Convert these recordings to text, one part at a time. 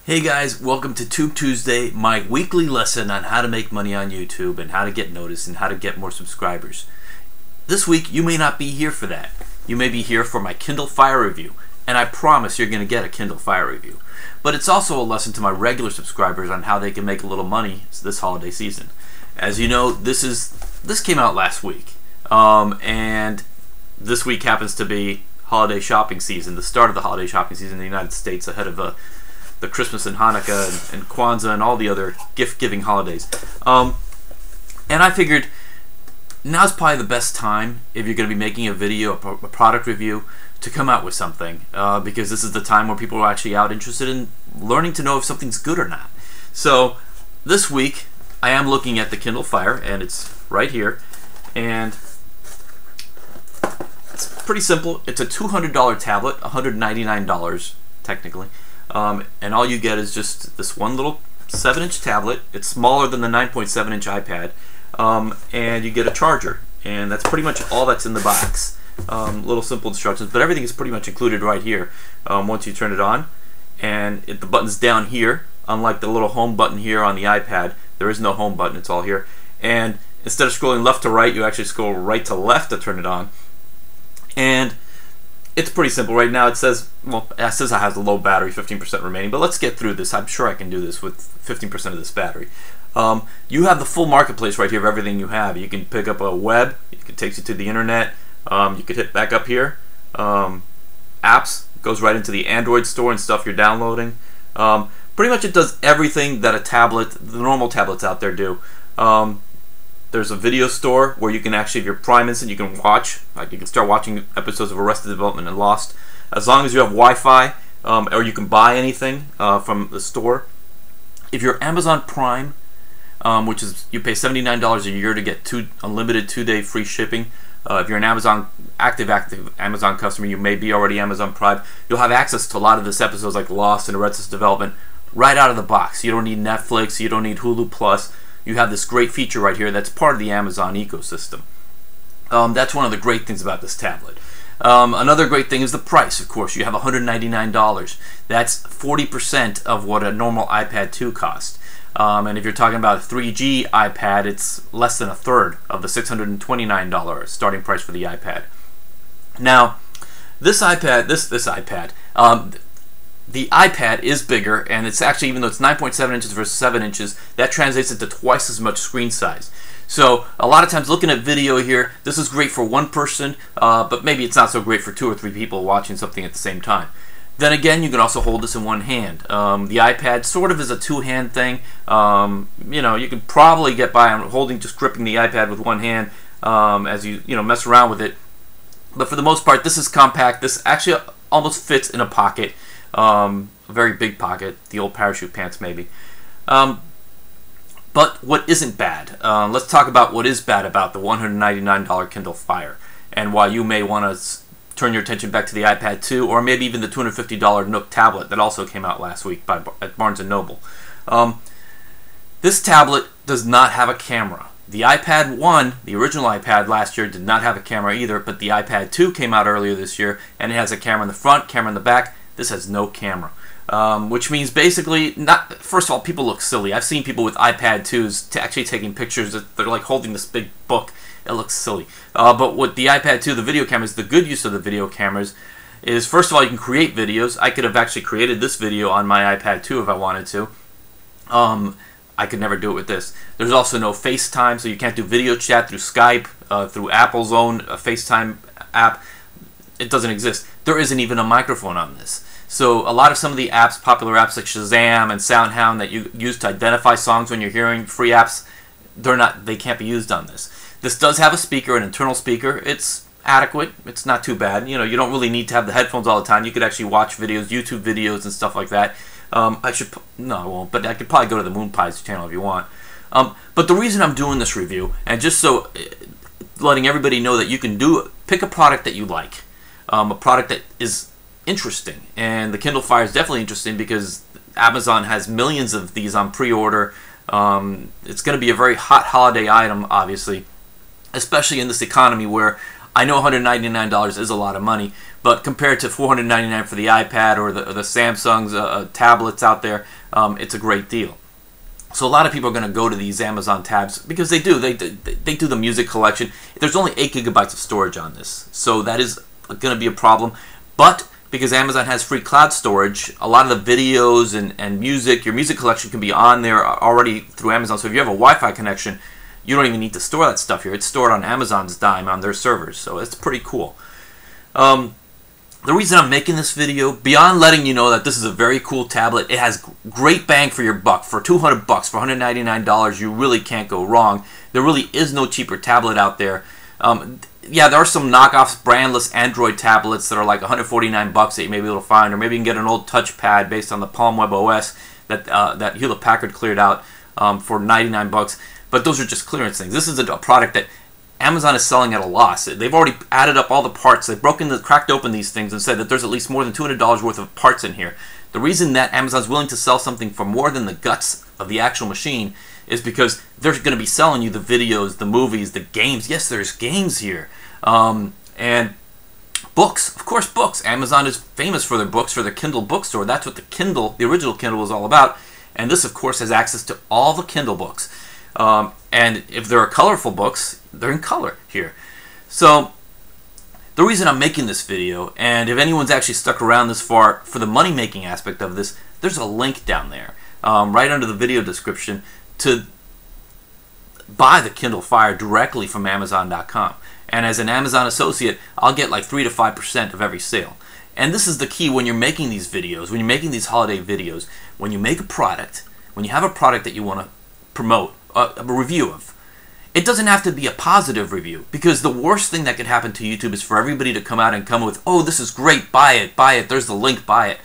Hey guys, welcome to Tube Tuesday, my weekly lesson on how to make money on YouTube and how to get noticed and how to get more subscribers. This week you may not be here for that. You may be here for my Kindle Fire review, and I promise you're going to get a Kindle Fire review. But it's also a lesson to my regular subscribers on how they can make a little money this holiday season. As you know, this came out last week, and this week happens to be holiday shopping season, the start of the holiday shopping season in the United States ahead of the Christmas and Hanukkah and Kwanzaa and all the other gift-giving holidays. And I figured now's probably the best time, if you're going to be making a video, a product review, to come out with something, because this is the time where people are actually out interested in learning to know if something's good or not. So this week I am looking at the Kindle Fire, and it's right here, and it's pretty simple. It's a $200 tablet, $199 technically. And all you get is just this one little 7-inch tablet. It's smaller than the 9.7-inch iPad, and you get a charger, and that's pretty much all that's in the box. Little simple instructions, but everything is pretty much included right here. Once you turn it on, and the button's down here, unlike the little home button here on the iPad. There is no home button, it's all here. And instead of scrolling left to right, you actually scroll right to left to turn it on. And it's pretty simple. Right now it says, well, it says it has a low battery, 15% remaining, but let's get through this. I'm sure I can do this with 15% of this battery. You have the full marketplace right here of everything you have. You can pick up a web, it takes you to the internet. You could hit back up here. Apps, goes right into the Android store and stuff you're downloading. Pretty much it does everything that a tablet, the normal tablets out there do. There's a video store where you can actually, if you're Prime Instant, you can watch. Like you can start watching episodes of Arrested Development and Lost, as long as you have Wi-Fi, or you can buy anything from the store. If you're Amazon Prime, which is you pay $79 a year to get unlimited 2-day free shipping. If you're an active Amazon customer, you may be already Amazon Prime. You'll have access to a lot of this episodes like Lost and Arrested Development right out of the box. You don't need Netflix. You don't need Hulu Plus. You have this great feature right here that's part of the Amazon ecosystem. That's one of the great things about this tablet. Another great thing is the price, of course. You have $199. That's 40% of what a normal iPad 2 costs. And if you're talking about a 3G iPad, it's less than a third of the $629 starting price for the iPad. Now, this iPad, the iPad is bigger, and it's actually, even though it's 9.7 inches versus 7 inches, that translates into twice as much screen size. So a lot of times looking at video here, this is great for one person, but maybe it's not so great for 2 or 3 people watching something at the same time. Then again, you can also hold this in one hand. The iPad sort of is a two-hand thing. You know, you can probably get by on just gripping the iPad with one hand as you mess around with it. But for the most part, this is compact. This actually almost fits in a pocket. A very big pocket, the old parachute pants maybe. But what isn't bad? Let's talk about what is bad about the $199 Kindle Fire, and why you may want to turn your attention back to the iPad 2, or maybe even the $250 Nook tablet that also came out last week at Barnes & Noble. This tablet does not have a camera. The iPad 1, the original iPad last year, did not have a camera either, but the iPad 2 came out earlier this year, and it has a camera in the front, camera in the back. This has no camera, which means basically, first of all, people look silly. I've seen people with iPad 2s actually taking pictures. They're like holding this big book. It looks silly. But with the iPad 2, the video cameras, the good use of the video cameras is, first of all, you can create videos. I could have actually created this video on my iPad 2 if I wanted to. I could never do it with this. There's also no FaceTime, so you can't do video chat through Skype, through Apple's own FaceTime app. It doesn't exist. There isn't even a microphone on this. So a lot of some of the apps, popular apps like Shazam and SoundHound that you use to identify songs when you're hearing, free apps, they can't be used on this. This does have a speaker, an internal speaker. It's adequate. It's not too bad. You know, you don't really need to have the headphones all the time. You could actually watch videos, YouTube videos and stuff like that. No, I won't, but I could probably go to the Moon Pies channel if you want. But the reason I'm doing this review, and just so letting everybody know that you can pick a product that you like, a product that is interesting, and the Kindle Fire is definitely interesting because Amazon has millions of these on pre-order. It's going to be a very hot holiday item, obviously, especially in this economy where I know $199 is a lot of money, but compared to $499 for the iPad or the Samsung's tablets out there, it's a great deal. So a lot of people are going to go to these Amazon tabs because they do the music collection. There's only 8 gigabytes of storage on this, so that is going to be a problem. But because Amazon has free cloud storage, a lot of the videos and music, your music collection can be on there already through Amazon. So if you have a Wi-Fi connection, you don't even need to store that stuff here. It's stored on Amazon's dime on their servers, so it's pretty cool. The reason I'm making this video, beyond letting you know that this is a very cool tablet, it has great bang for your buck. For $200, for $199, you really can't go wrong. There really is no cheaper tablet out there. Yeah, there are some knockoffs, brandless Android tablets that are like $149 that you may be able to find, or maybe you can get an old touchpad based on the Palm Web OS that Hewlett-Packard cleared out for $99. But those are just clearance things. This is a product that Amazon is selling at a loss. They've already added up all the parts. They've cracked open these things and said that there's at least more than $200 worth of parts in here. The reason that Amazon's willing to sell something for more than the guts of the actual machine is because they're going to be selling you the videos, the movies, the games. Yes, there's games here. And books. Of course, books. Amazon is famous for their books, for their Kindle bookstore. That's what the Kindle, the original Kindle, was all about. And this, of course, has access to all the Kindle books. And if there are colorful books, they're in color here. So the reason I'm making this video, and if anyone's actually stuck around this far for the money-making aspect of this, there's a link down there, right under the video description, to buy the Kindle Fire directly from Amazon.com. And as an Amazon associate, I'll get like 3 to 5% of every sale. And this is the key when you're making these videos, when you're making these holiday videos, when you make a product, when you have a product that you want to promote, a review of. It doesn't have to be a positive review, because the worst thing that could happen to YouTube is for everybody to come out and come with, oh, this is great, buy it, there's the link, buy it.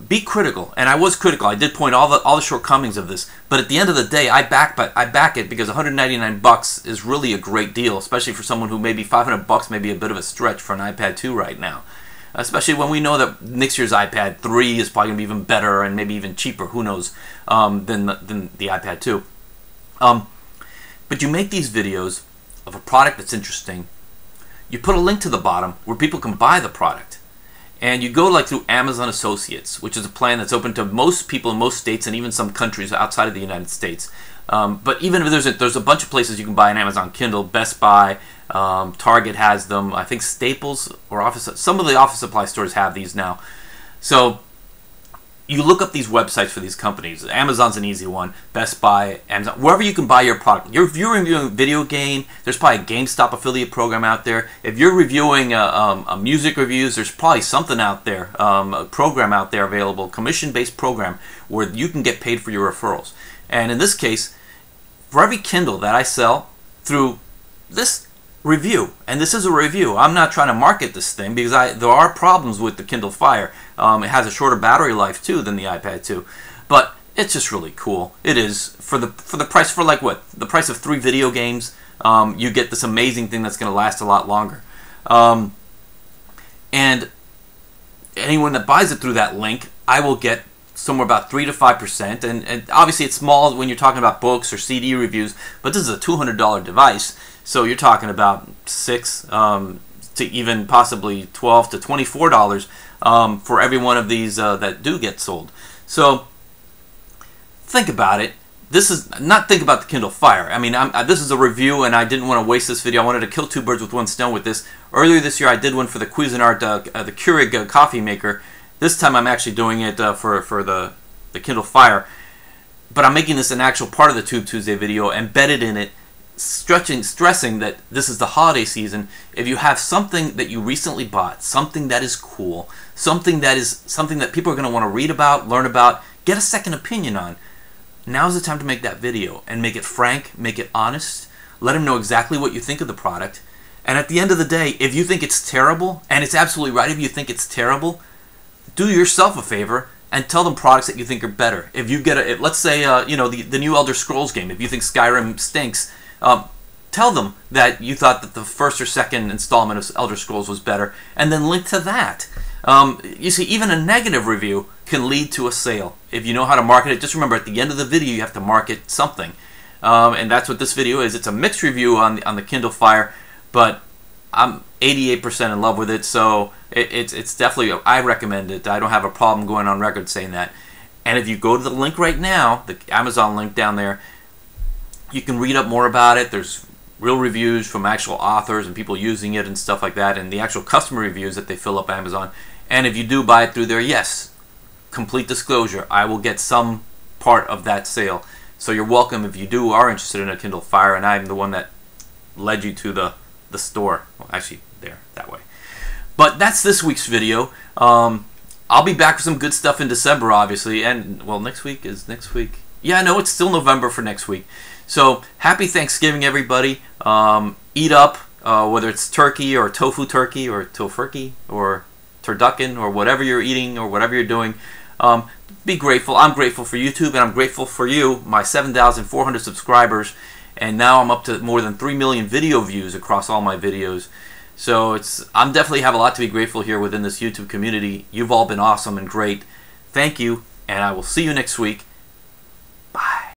Be critical, and I was critical. I did point all the shortcomings of this, but at the end of the day, I back it because $199 is really a great deal, especially for someone who maybe $500 may be a bit of a stretch for an iPad 2 right now. Especially when we know that next year's iPad 3 is probably going to be even better and maybe even cheaper, who knows, than the iPad 2. But you make these videos of a product that's interesting. You put a link to the bottom where people can buy the product. And you go like through Amazon Associates, which is a plan that's open to most people in most states and even some countries outside of the United States. But even if there's a bunch of places you can buy an Amazon Kindle, Best Buy, Target has them. I think Staples or some of the office supply stores have these now. So you look up these websites for these companies. Amazon's an easy one. Best Buy, Amazon, wherever you can buy your product. If you're reviewing a video game, there's probably a GameStop affiliate program out there. If you're reviewing music reviews, there's probably something out there, a program out there available, commission-based program where you can get paid for your referrals. And in this case, for every Kindle that I sell through this review, and this is a review, I'm not trying to market this thing because there are problems with the Kindle Fire. It has a shorter battery life too than the iPad 2, but it's just really cool. It is for the price, for like what, the price of 3 video games. You get this amazing thing that's going to last a lot longer. And anyone that buys it through that link, I will get somewhere about 3 to 5%. And obviously it's small when you're talking about books or CD reviews, but this is a $200 device. So you're talking about $6 to even possibly $12 to $24 for every one of these that do get sold. So think about it. This is not think about the Kindle Fire. I mean, this is a review, and I didn't want to waste this video. I wanted to kill 2 birds with 1 stone with this. Earlier this year, I did one for the Cuisinart, the Keurig coffee maker. This time, I'm actually doing it for the Kindle Fire. But I'm making this an actual part of the Tube Tuesday video, embedded in it, stressing that this is the holiday season. If you have something that you recently bought, something that is cool, something that people are going to want to read about, learn about, get a second opinion on, now's the time to make that video and make it frank, make it honest, let them know exactly what you think of the product. And at the end of the day, if you think it's terrible, and it's absolutely right if you think it's terrible, do yourself a favor and tell them products that you think are better. If you get let's say you know, the new Elder Scrolls game, if you think Skyrim stinks, tell them that you thought that the first or second installment of Elder Scrolls was better, and then link to that. You see, even a negative review can lead to a sale. If you know how to market it, just remember at the end of the video you have to market something. And that's what this video is. It's a mixed review on the Kindle Fire, but I'm 88% in love with it, so it's definitely, I recommend it. I don't have a problem going on record saying that. And if you go to the link right now, the Amazon link down there, you can read up more about it. There's real reviews from actual authors and people using it and stuff like that, and the actual customer reviews that they fill up Amazon. And if you do buy it through there, yes, complete disclosure, I will get some part of that sale. So you're welcome if you are interested in a Kindle Fire, and I'm the one that led you to the store. Well, actually, there, that way. But that's this week's video. I'll be back with some good stuff in December, obviously, and, well, next week. Yeah, no, it's still November for next week. So, happy Thanksgiving, everybody. Eat up, whether it's turkey or tofu turkey or tofurkey or turducken or whatever you're eating or whatever you're doing. Be grateful. I'm grateful for YouTube, and I'm grateful for you, my 7,400 subscribers, and now I'm up to more than 3 million video views across all my videos. So I'm definitely have a lot to be grateful here within this YouTube community. You've all been awesome and great. Thank you, and I will see you next week.